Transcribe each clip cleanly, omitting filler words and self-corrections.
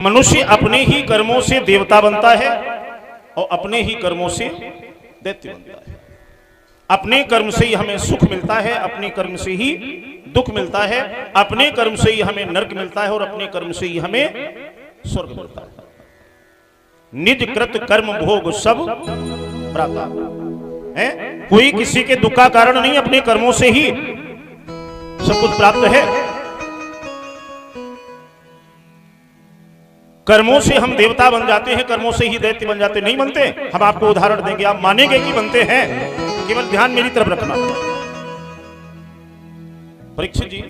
मनुष्य अपने ही कर्मों से देवता बनता है और अपने ही कर्मों से दैत्य बनता है। अपने कर्म से ही हमें सुख मिलता है, अपने कर्म से ही दुख मिलता है, अपने कर्म से ही हमें नरक मिलता है और अपने कर्म से ही हमें स्वर्ग मिलता है। निज कृत कर्म भोग सब प्राप्त है। कोई किसी के दुख का कारण नहीं, अपने कर्मों से ही सब कुछ प्राप्त है। कर्मों से हम देवता बन जाते हैं, कर्मों से ही दैत्य बन जाते नहीं बनते। हम आपको उदाहरण देंगे, आप मानेंगे कि बनते हैं। केवल ध्यान मेरी तरफ रखना। परीक्षित जी,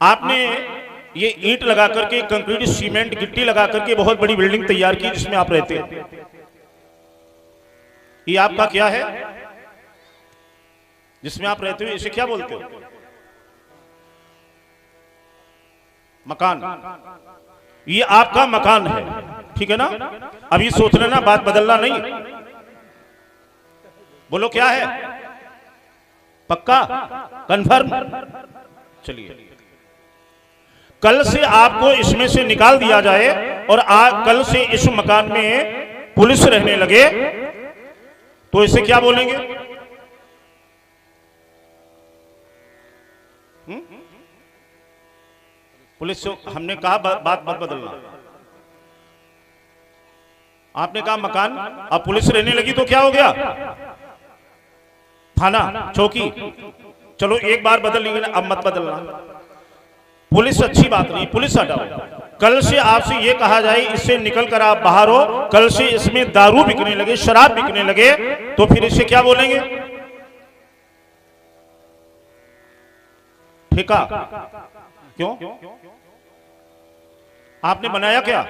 आपने ये ईंट लगा करके, कंक्रीट, सीमेंट, गिट्टी लगा करके बहुत बड़ी बिल्डिंग तैयार की जिसमें आप रहते हैं। ये आपका क्या है जिसमें आप रहते हो? इसे क्या बोलते हो? मकान। ये आपका मकान है, ठीक है ना? अभी सोच लेना, बात बदलना नहीं। बोलो क्या है? पक्का? कंफर्म? चलिए, कल से आपको इसमें से निकाल दिया जाए और कल से इस मकान में पुलिस रहने लगे तो इसे क्या बोलेंगे? पुलिस से हमने कहा बात मत बदलना। आपने कहा मकान, अब पुलिस रहने लगी तो क्या हो गया? थाना, चौकी। चलो एक बार बदल ली, अब मत बदलना। पुलिस अच्छी बात नहीं, पुलिस हटाओ। कल से आपसे ये कहा जाए इससे निकल कर आप बाहर हो, कल से इसमें दारू बिकने लगे, शराब बिकने लगे तो फिर इसे क्या बोलेंगे? ठेका। क्यों? आपने बनाया क्या?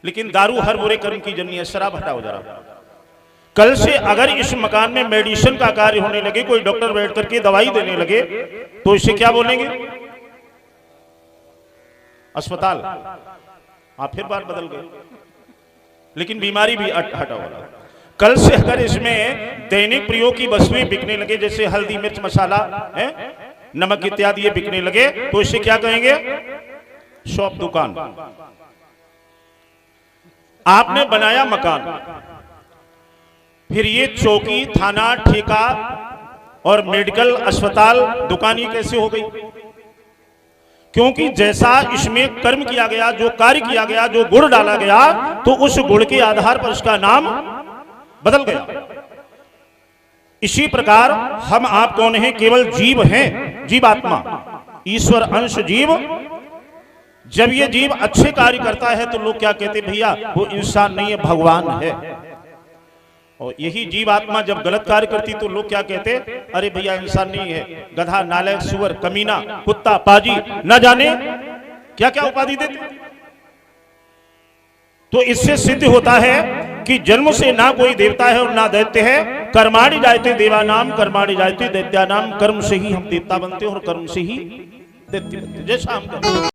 लेकिन दारू हर बुरे कर्म की जननी है। शराब हटाओ जरा। कल से अगर इस मकान में मेडिसिन का कार्य होने लगे, कोई डॉक्टर बैठ करके दवाई देने लगे तो इसे क्या बोलेंगे? अस्पताल। आप फिर बात बदल गए, लेकिन बीमारी भी हटाओ। कल से अगर इसमें दैनिक प्रयोग की वस्तुएं बिकने लगे, जैसे हल्दी, मिर्च, मसाला है, नमक इत्यादि ये बिकने लगे तो इसे क्या कहेंगे? शॉप, दुकान। आपने बनाया मकान, फिर ये चौकी, थाना, ठेका और मेडिकल, अस्पताल, दुकानी कैसे हो गई? क्योंकि जैसा इसमें कर्म किया गया, जो कार्य किया गया, जो गुण डाला गया, तो उस गुण के आधार पर उसका नाम बदल गया। इसी प्रकार हम आप कौन हैं? केवल जीव हैं, जीवात्मा, ईश्वर अंश जीव। जब ये जीव अच्छे कार्य करता है तो लोग क्या कहते? भैया वो इंसान नहीं है, भगवान है। और यही जीवात्मा जब गलत कार्य करती तो लोग क्या कहते? अरे भैया इंसान नहीं है, गधा, नालायक, सुअर, कमीना, कुत्ता, पाजी, न जाने क्या क्या उपाधि देते। तो इससे सिद्ध होता है कि जन्म से ना कोई देवता है और ना दैत्य है। कर्माणि जायते देवानाम, कर्माणि जायते दैत्यानाम। कर्म से ही हम देवता बनते हैं और कर्म से ही दैत्य बनते हैं। जैसा हम